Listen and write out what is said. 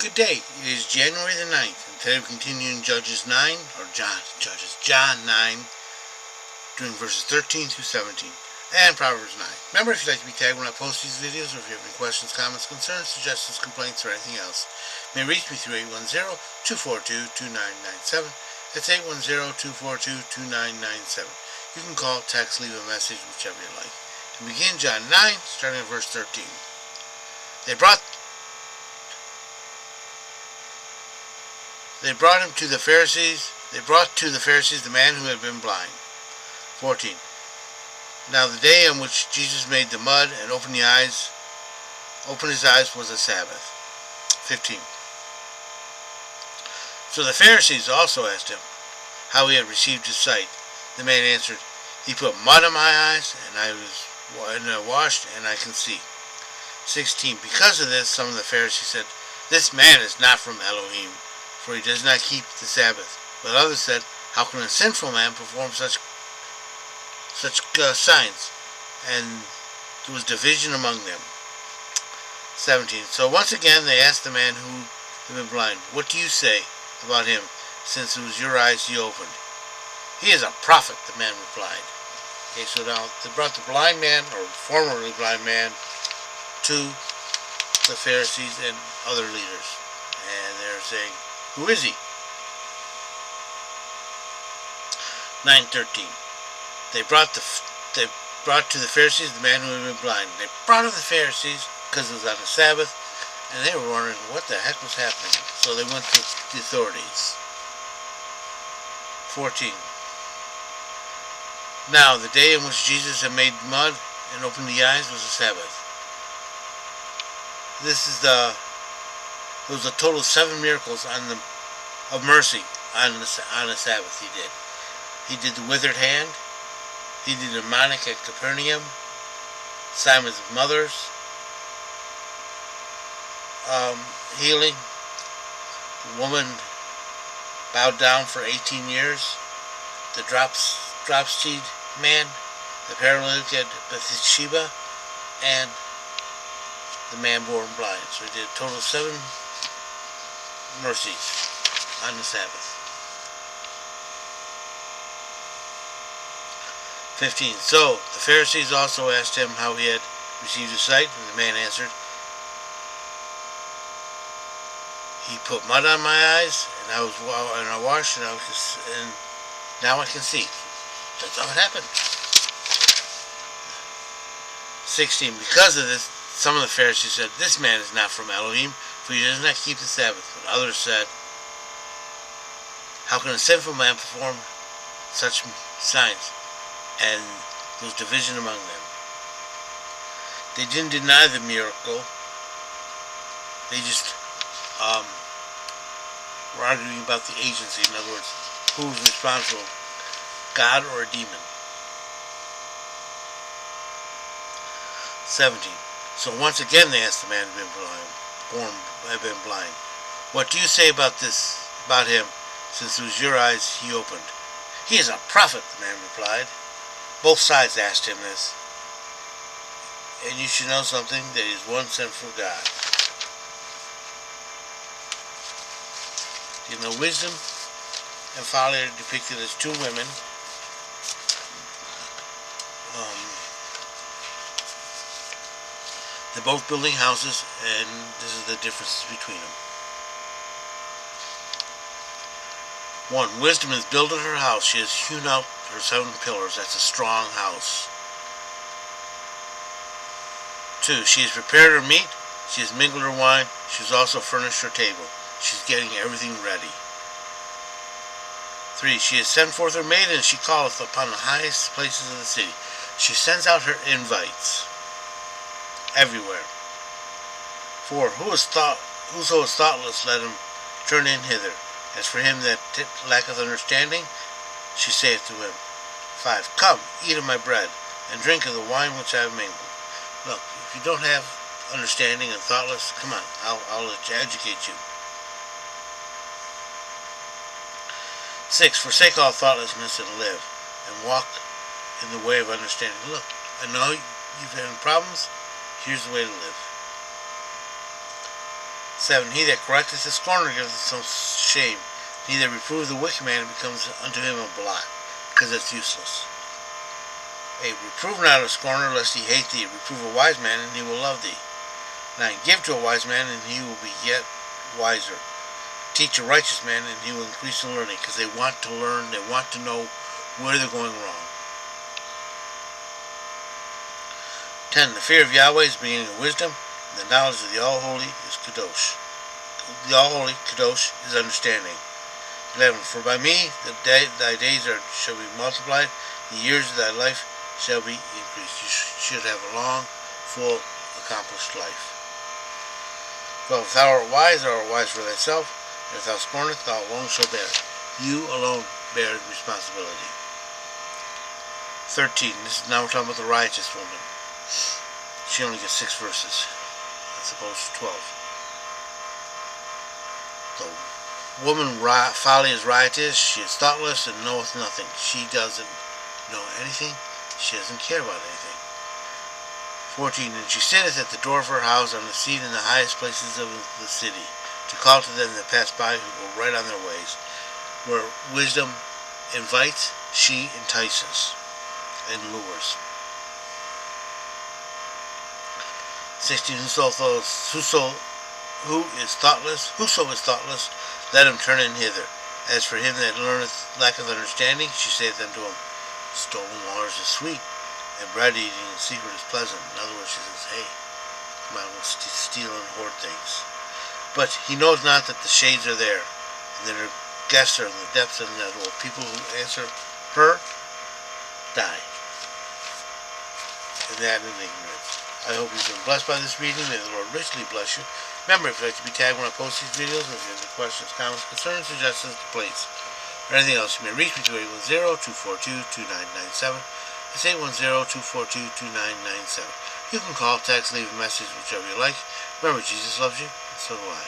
Good day. It is January the 9th, and today we're continuing Judges 9, or John 9, doing verses 13 through 17, and Proverbs 9. Remember, if you'd like to be tagged when I post these videos, or if you have any questions, comments, concerns, suggestions, complaints, or anything else, you may reach me through 810-242-2997. That's 810-242-2997. You can call, text, leave a message, whichever you like. To begin John 9, starting at verse 13. They brought him to the Pharisees. They brought to the Pharisees the man who had been blind. 14. Now the day on which Jesus made the mud and opened his eyes was a Sabbath. 15. So the Pharisees also asked him how he had received his sight. The man answered, He put mud on my eyes, and I washed, and I can see. 16. Because of this, some of the Pharisees said, This man is not from Elohim, for he does not keep the Sabbath. But others said, How can a sinful man perform such signs? And there was division among them. 17. So once again they asked the man who had been blind, What do you say about him, since it was your eyes he opened? He is a prophet, the man replied. Okay, so now they brought the blind man, or formerly blind man, to the Pharisees and other leaders. And they're saying, Who is he? 9:13. They brought to the Pharisees the man who had been blind. They brought to the Pharisees because it was on the Sabbath, and they were wondering what the heck was happening. So they went to the authorities. 14. Now the day in which Jesus had made mud and opened the eyes was a Sabbath. There was a total of 7 miracles of mercy on the Sabbath he did. He did the withered hand. He did the demonic at Capernaum. Simon's mother's healing. The woman bowed down for 18 years. The dropseed man. The paralytic at Bathsheba. And the man born blind. So he did a total of 7 mercies on the Sabbath. 15. So the Pharisees also asked him how he had received his sight, and the man answered, He put mud on my eyes, and I washed, and now I can see. That's how it happened. 16. Because of this, some of the Pharisees said, This man is not from Elohim, for he does not keep the Sabbath. But others said, How can a sinful man perform such signs? And there was division among them. They didn't deny the miracle. They just were arguing about the agency. In other words, who was responsible, God or a demon. 17. So once again they asked the man who had been blind, What do you say about him, since it was your eyes he opened? He is a prophet, the man replied. Both sides asked him this. And you should know something, that he is one sent from God. You know, wisdom and folly are depicted as 2 women. They're both building houses, and this is the differences between them. 1. Wisdom has builded her house. She has hewn out her 7 pillars. That's a strong house. 2. She has prepared her meat. She has mingled her wine. She has also furnished her table. She's getting everything ready. 3. She has sent forth her maid, and she calleth upon the highest places of the city. She sends out her invites everywhere. 4. Whoso is thoughtless, let him turn in hither. As for him that lacketh understanding, she saith to him. 5. Come, eat of my bread, and drink of the wine which I have mingled. Look, if you don't have understanding and thoughtless, come on, I'll educate you. 6. Forsake all thoughtlessness and live, and walk in the way of understanding. Look, I know you've had problems. Here's the way to live. 7. He that correcteth the scorner giveth some shame. He that reproveth the wicked man, becomes unto him a blot, because it's useless. 8. Reprove not a scorner, lest he hate thee. Reprove a wise man, and he will love thee. 9. Give to a wise man, and he will be yet wiser. Teach a righteous man, and he will increase in learning, because they want to learn, they want to know where they're going wrong. 10. The fear of Yahweh is the beginning of wisdom, and the knowledge of the All-Holy is Kadosh. The All-Holy, Kadosh, is understanding. 11. For by me thy days shall be multiplied, the years of thy life shall be increased. You should have a long, full, accomplished life. 12. If thou art wise, thou art wise for thyself, and if thou scornest, thou alone shalt bear it. You alone bear the responsibility. 13. Now we're talking about the riotous woman. She only gets 6 verses, as opposed to 12. The woman folly is riotous, she is thoughtless, and knoweth nothing. She doesn't know anything, she doesn't care about anything. 14. And she sitteth at the door of her house, on the seat in the highest places of the city, to call to them that pass by, who go right on their ways. Where wisdom invites, she entices and lures. 16. Whoso is thoughtless, let him turn in hither. As for him that lacketh understanding, she saith unto him, stolen waters is sweet, and bread eating in secret is pleasant. In other words, she says, hey, come on, we'll steal and hoard things. But he knows not that the shades are there, and that her guests are in the depths of the nether. People who answer her die. And that in ignorance. I hope you've been blessed by this reading. May the Lord richly bless you. Remember, if you'd like to be tagged when I post these videos, or if you have any questions, comments, concerns, suggestions, complaints, or anything else, you may reach me through 810-242-2997. That's 810-242-2997. You can call, text, leave a message, whichever you like. Remember, Jesus loves you, and so do I.